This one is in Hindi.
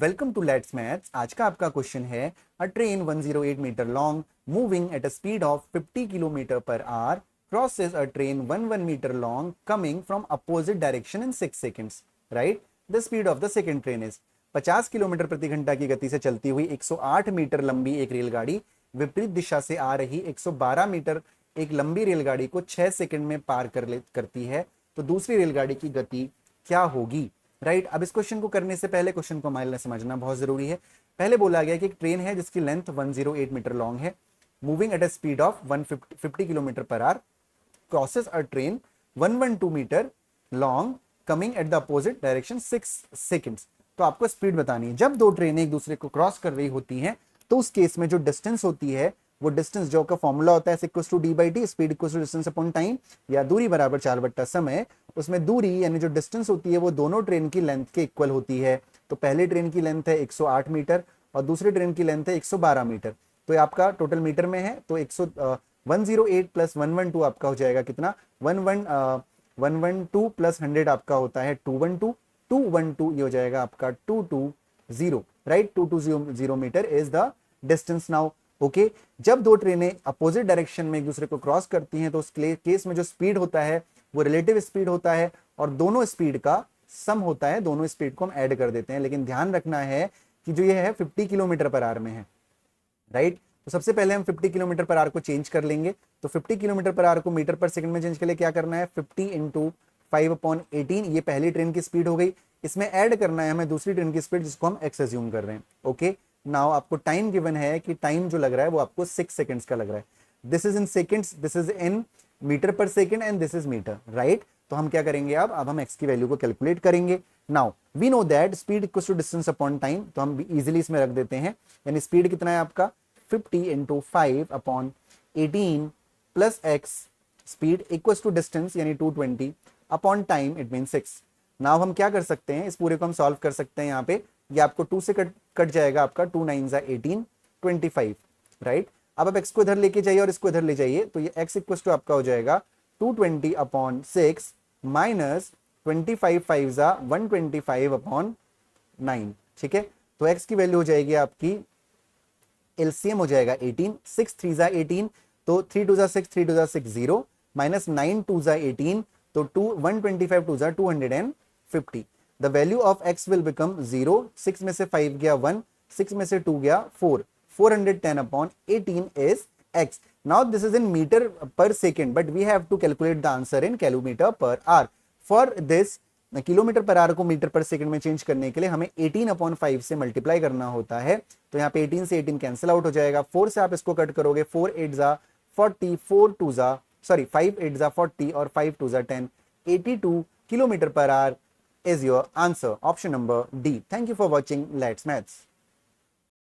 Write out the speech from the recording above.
Welcome to let's maths. आज का आपका क्वेश्चन है a train 108 metre long moving at a speed of 50 kilometre per hour crosses a train 11 metre long coming from opposite direction in 6 seconds. Right, the speed of the second train is 50 kilometre प्रति घंटा की गति से चलती हुई 108 मीटर लंबी एक रेलगाड़ी विपरीत दिशा से आ रही 112 मीटर एक लंबी रेलगाड़ी को 6 सेकंड में पार करती है, तो दूसरी रेलगाड़ी की गति क्या होगी। राइट, अब इस क्वेश्चन को करने से पहले क्वेश्चन को हमारे लिए समझना बहुत जरूरी है। पहले बोला गया कि एक ट्रेन है जिसकी लेंथ 108 मीटर लॉन्ग है, moving at a speed of 150 kilometre per hour, crosses a train 112 metre long coming at the opposite direction 6 seconds. तो आपको स्पीड बतानी है। जब दो ट्रेनें एक दूसरे को क्रॉस कर रही होती हैं तो उस केस में जो डिस्टेंस होती है वो डिस्टेंस जो का फॉर्मूला होता है equals to D by T, speed equals to distance upon time, या दूरी बराबर 4 समय। उसमें दूरी यानी जो डिस्टेंस होती है वो दोनों ट्रेन की लेंथ के इक्वल होती है। तो पहले ट्रेन की लेंथ है 108 मीटर और दूसरी ट्रेन की लेंथ है 112 मीटर। तो ये आपका टोटल मीटर में है, तो 108 प्लस 112 आपका हो जाएगा कितना, 112 प्लस 100 आपका होता है 212, 212 ये हो जाएगा आपका 220। Right, 220 metre is the distance now. Okay, जब दो ट्रेनें अपोजिट डायरेक्शन में एक दूसरे को क्रॉस करती हैं तो उस केस में जो स्पीड होता है वो रिलेटिव स्पीड होता है और दोनों स्पीड का सम होता है। दोनों स्पीड को हम ऐड कर देते हैं, लेकिन ध्यान रखना है कि जो ये है 50 किलोमीटर पर आवर में है। राइट, तो सबसे पहले हम 50 किलोमीटर पर आवर को चेंज कर लेंगे। तो 50 किलोमीटर पर आवर को मीटर पर सेकंड में चेंज के लिए क्या करना है, 50 इंटू 5/18, ये पहली ट्रेन की स्पीड हो गई। इसमें ऐड करना है हमें दूसरी ट्रेन की स्पीड जिसको हम एक्स एज्यूम कर रहे हैं। ओके, नाउ आपको टाइम गिवन है कि टाइम जो लग रहा है वो आपको 6 सेकंड्स का लग रहा है। This is in seconds, this is in metre per second and this is metre. Right, तो हम क्या करेंगे, अब हम एक्स की वैल्यू को कैलकुलेट करेंगे। Now we know that speed equals to distance upon time, तो हम इजीली इसमें रख देते हैं। यानी स्पीड कितना है आपका 50 into 5/18 plus X, speed equals to distance यानी 220 upon time, it mean 6। Now हम क्या कर सकते हैं, इस पूरे को हम सॉल्व कर सकते हैं। यहाँ पे ये आपको 2 से कट जाएगा, आपका 2 9 18 25। राइट, अब आप x को इधर लेके जाइए और इसको इधर ले जाइए, तो ये x इक्वल टू आपका हो जाएगा 220 अपॉन 6 माइनस 25 5 जा 125 अपॉन 9। ठीक है, तो x की वैल्यू हो जाएगी आपकी, एलसीएम हो जाएगा 18, 6 3 जा 18, तो 3 2 जा 6, 3 2 जा 6 0, माइनस 9 2 जा 18, तो 125 2 जा 250। The value of x will become 0, 6 में से 5 गया 1, 6 में से 2 गया 4, 410 upon 18 is x. Now this is in meter per second, but we have to calculate the answer in kilometer per hour. For this kilometre per our को मीटर पर सेकंड में चेंज करने के लिए हमें 18/5 से मल्टीप्लाई करना होता है। तो यहाँ पे 18 से 18 कैंसिल आउट हो जाएगा, 4 से आप इसको कट करोगे, 4 8 जा 40, 4 2 जा 5 8 जा 40 और 5 2 जा 10, 82 kilometre per our is your answer. Option number D. Thank you for watching Let's Maths.